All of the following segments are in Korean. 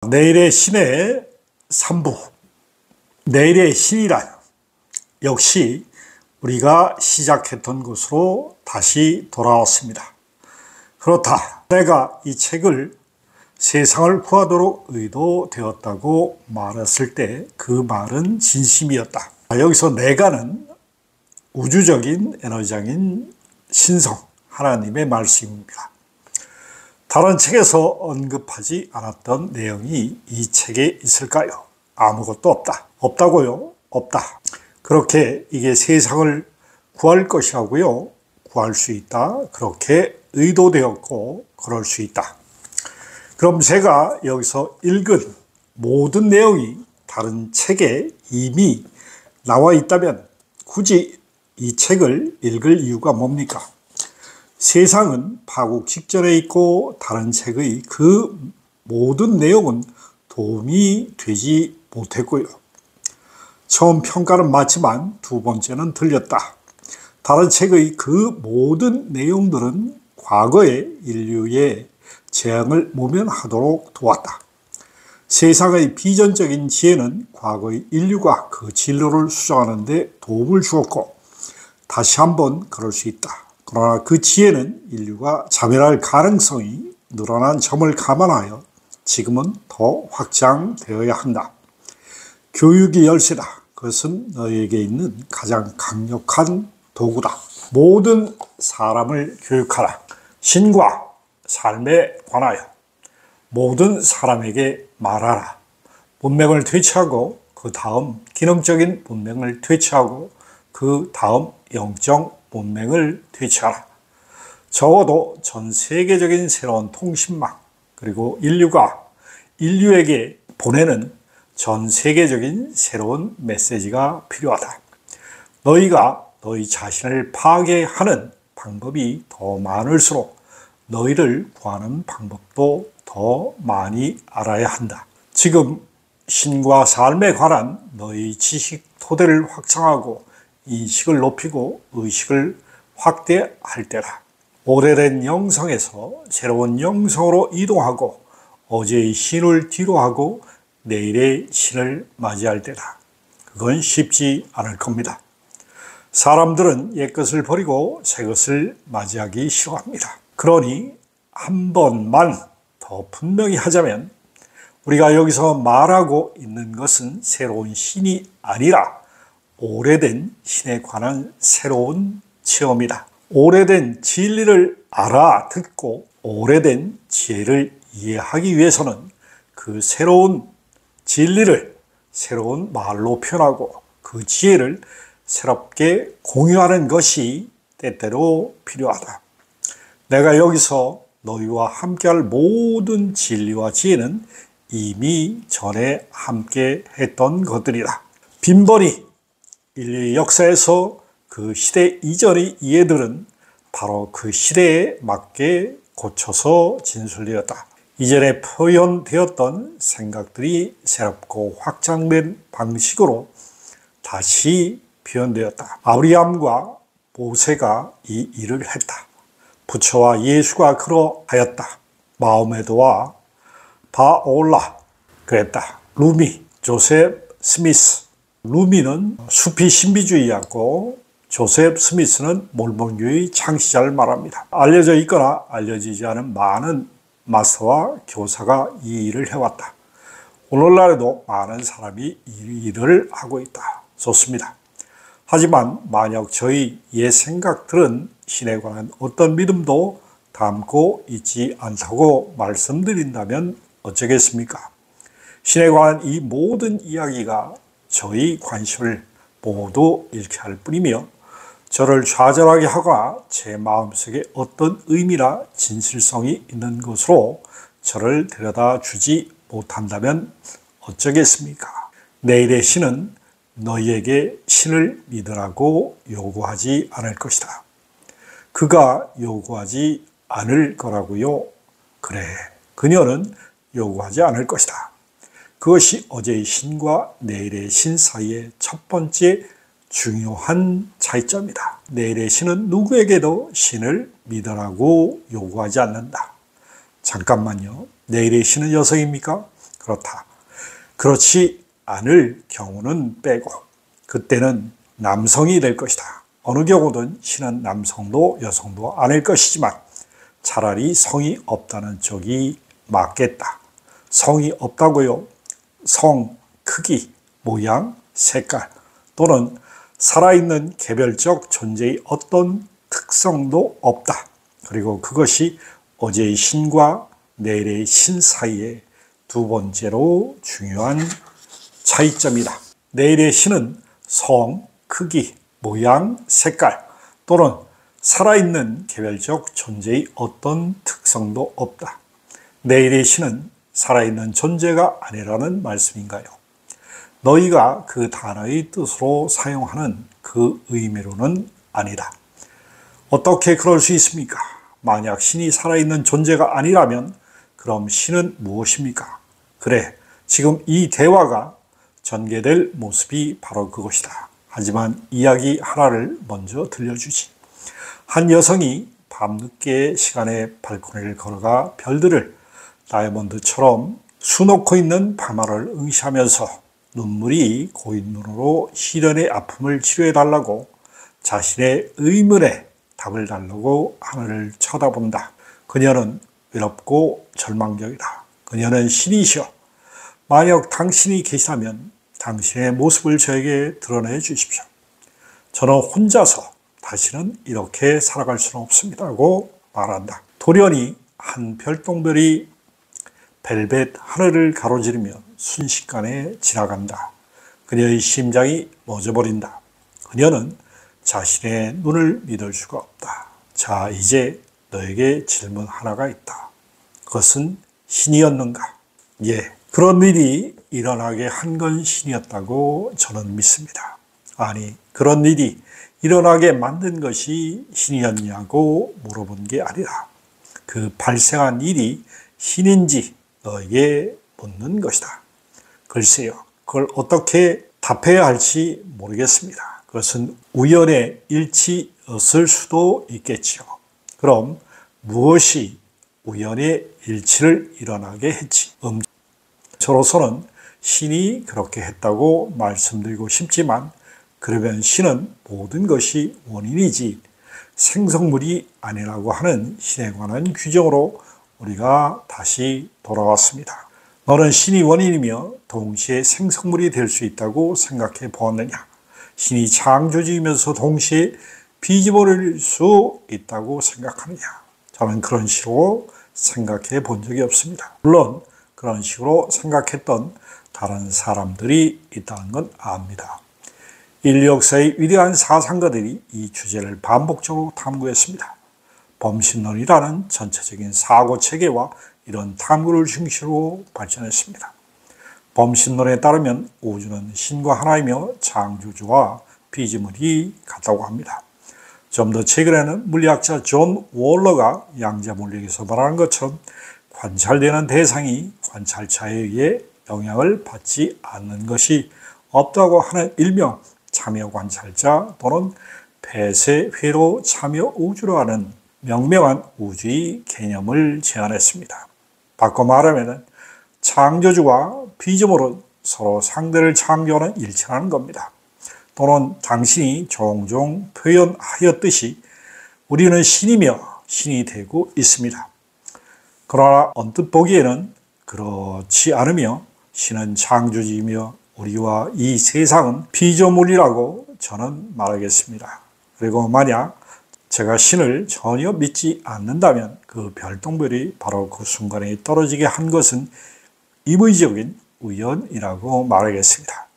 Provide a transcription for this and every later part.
내일의 신의 3부. 내일의 신이란 역시 우리가 시작했던 곳으로 다시 돌아왔습니다. 그렇다. 내가 이 책을 세상을 구하도록 의도되었다고 말했을 때 그 말은 진심이었다. 여기서 내가는 우주적인 에너지장인 신성, 하나님의 말씀입니다. 다른 책에서 언급하지 않았던 내용이 이 책에 있을까요? 아무것도 없다. 없다고요? 없다. 그렇게 이게 세상을 구할 것이라고요? 구할 수 있다. 그렇게 의도되었고 그럴 수 있다. 그럼 제가 여기서 읽은 모든 내용이 다른 책에 이미 나와 있다면 굳이 이 책을 읽을 이유가 뭡니까? 세상은 파국 직전에 있고 다른 책의 그 모든 내용은 도움이 되지 못했고요. 처음 평가는 맞지만 두 번째는 틀렸다. 다른 책의 그 모든 내용들은 과거의 인류의 재앙을 모면하도록 도왔다. 세상의 비전적인 지혜는 과거의 인류가 그 진로를 수정하는 데 도움을 주었고 다시 한번 그럴 수 있다. 그러나 그 지혜는 인류가 자멸할 가능성이 늘어난 점을 감안하여 지금은 더 확장되어야 한다. 교육이 열쇠다. 그것은 너희에게 있는 가장 강력한 도구다. 모든 사람을 교육하라. 신과 삶에 관하여 모든 사람에게 말하라. 문명을 되찾고 그 다음 기능적인 문명을 되찾고 그 다음 영적 문명을 되찾아라. 적어도 전 세계적인 새로운 통신망 그리고 인류가 인류에게 보내는 전 세계적인 새로운 메시지가 필요하다. 너희가 너희 자신을 파괴하는 방법이 더 많을수록 너희를 구하는 방법도 더 많이 알아야 한다. 지금 신과 삶에 관한 너희 지식 토대를 확장하고 인식을 높이고 의식을 확대할 때다. 오래된 영성에서 새로운 영성으로 이동하고 어제의 신을 뒤로하고 내일의 신을 맞이할 때다. 그건 쉽지 않을 겁니다. 사람들은 옛것을 버리고 새것을 맞이하기 싫어합니다. 그러니 한 번만 더 분명히 하자면 우리가 여기서 말하고 있는 것은 새로운 신이 아니라 오래된 신에 관한 새로운 체험이다. 오래된 진리를 알아듣고 오래된 지혜를 이해하기 위해서는 그 새로운 진리를 새로운 말로 표현하고 그 지혜를 새롭게 공유하는 것이 때때로 필요하다. 내가 여기서 너희와 함께할 모든 진리와 지혜는 이미 전에 함께 했던 것들이다. 빈번히 인류의 역사에서 그 시대 이전의 이해들은 바로 그 시대에 맞게 고쳐서 진술되었다. 이전에 표현되었던 생각들이 새롭고 확장된 방식으로 다시 표현되었다. 아브라함과 모세가 이 일을 했다. 부처와 예수가 그러하였다. 마호메드와 바올라 그랬다. 루미, 조셉 스미스. 루미는 수피 신비주의였고 조셉 스미스는 몰몬교의 창시자를 말합니다. 알려져 있거나 알려지지 않은 많은 마스터와 교사가 이 일을 해왔다. 오늘날에도 많은 사람이 이 일을 하고 있다. 좋습니다. 하지만 만약 저희 옛 생각들은 신에 관한 어떤 믿음도 담고 있지 않다고 말씀드린다면 어쩌겠습니까? 신에 관한 이 모든 이야기가 저희 관심을 모두 잃게 할 뿐이며 저를 좌절하게 하거나 제 마음속에 어떤 의미나 진실성이 있는 것으로 저를 데려다 주지 못한다면 어쩌겠습니까? 내일의 신은 너희에게 신을 믿으라고 요구하지 않을 것이다. 그가 요구하지 않을 거라고요? 그래, 그녀는 요구하지 않을 것이다. 그것이 어제의 신과 내일의 신 사이의 첫 번째 중요한 차이점이다. 내일의 신은 누구에게도 신을 믿으라고 요구하지 않는다. 잠깐만요. 내일의 신은 여성입니까? 그렇다. 그렇지 않을 경우는 빼고 그때는 남성이 될 것이다. 어느 경우든 신은 남성도 여성도 아닐 것이지만 차라리 성이 없다는 쪽이 맞겠다. 성이 없다고요? 성, 크기, 모양, 색깔 또는 살아있는 개별적 존재의 어떤 특성도 없다. 그리고 그것이 어제의 신과 내일의 신 사이의 두 번째로 중요한 차이점이다. 내일의 신은 성, 크기, 모양, 색깔 또는 살아있는 개별적 존재의 어떤 특성도 없다. 내일의 신은 살아있는 존재가 아니라는 말씀인가요? 너희가 그 단어의 뜻으로 사용하는 그 의미로는 아니다. 어떻게 그럴 수 있습니까? 만약 신이 살아있는 존재가 아니라면 그럼 신은 무엇입니까? 그래, 지금 이 대화가 전개될 모습이 바로 그것이다. 하지만 이야기 하나를 먼저 들려주지. 한 여성이 밤늦게 시간에 발코니를 걸어가 별들을 다이아몬드처럼 수놓고 있는 밤하늘을 응시하면서 눈물이 고인 눈으로 시련의 아픔을 치료해달라고 자신의 의문에 답을 달라고 하늘을 쳐다본다. 그녀는 외롭고 절망적이다. 그녀는 신이시여, 만약 당신이 계시다면 당신의 모습을 저에게 드러내 주십시오. 저는 혼자서 다시는 이렇게 살아갈 수는 없습니다고 말한다. 돌연히 한 별똥별이 벨벳 하늘을 가로지르며 순식간에 지나간다. 그녀의 심장이 멎어버린다. 그녀는 자신의 눈을 믿을 수가 없다. 자, 이제 너에게 질문 하나가 있다. 그것은 신이었는가? 예, 그런 일이 일어나게 한 건 신이었다고 저는 믿습니다. 아니, 그런 일이 일어나게 만든 것이 신이었냐고 물어본 게 아니라 그 발생한 일이 신인지 너에게 묻는 것이다. 글쎄요, 그걸 어떻게 답해야 할지 모르겠습니다. 그것은 우연의 일치였을 수도 있겠지요. 그럼 무엇이 우연의 일치를 일어나게 했지? 저로서는 신이 그렇게 했다고 말씀드리고 싶지만 그러면 신은 모든 것이 원인이지 생성물이 아니라고 하는 신에 관한 규정으로 우리가 다시 돌아왔습니다. 너는 신이 원인이며 동시에 생성물이 될 수 있다고 생각해 보았느냐? 신이 창조주이면서 동시에 피조물일 수 있다고 생각하느냐? 저는 그런 식으로 생각해 본 적이 없습니다. 물론 그런 식으로 생각했던 다른 사람들이 있다는 건 압니다. 인류 역사의 위대한 사상가들이 이 주제를 반복적으로 탐구했습니다. 범신론이라는 전체적인 사고체계와 이런 탐구를 중심으로 발전했습니다. 범신론에 따르면 우주는 신과 하나이며 창조주와 피조물이 같다고 합니다. 좀 더 최근에는 물리학자 존 월러가 양자물리학에서 말하는 것처럼 관찰되는 대상이 관찰자에 의해 영향을 받지 않는 것이 없다고 하는 일명 참여관찰자 또는 폐쇄회로 참여우주로 하는 명명한 우주의 개념을 제안했습니다. 바꿔 말하면 창조주와 피조물은 서로 상대를 창조하는 일체라는 겁니다. 또는 당신이 종종 표현하였듯이 우리는 신이며 신이 되고 있습니다. 그러나 언뜻 보기에는 그렇지 않으며 신은 창조주이며 우리와 이 세상은 피조물이라고 저는 말하겠습니다. 그리고 만약 제가 신을 전혀 믿지 않는다면 그 별똥별이 바로 그 순간에 떨어지게 한 것은 임의적인 우연이라고 말하겠습니다.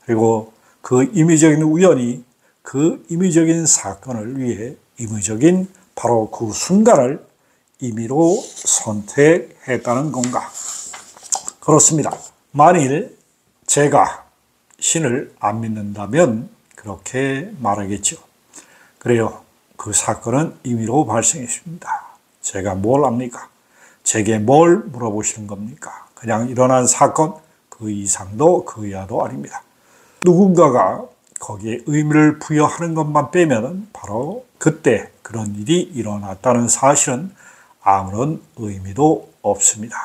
그리고 그 임의적인 우연이 그 임의적인 사건을 위해 임의적인 바로 그 순간을 임의로 선택했다는 건가? 그렇습니다. 만일 제가 신을 안 믿는다면 그렇게 말하겠죠. 그래요. 그 사건은 임의로 발생했습니다. 제가 뭘 압니까? 제게 뭘 물어보시는 겁니까? 그냥 일어난 사건, 그 이상도 그 이하도 아닙니다. 누군가가 거기에 의미를 부여하는 것만 빼면 바로 그때 그런 일이 일어났다는 사실은 아무런 의미도 없습니다.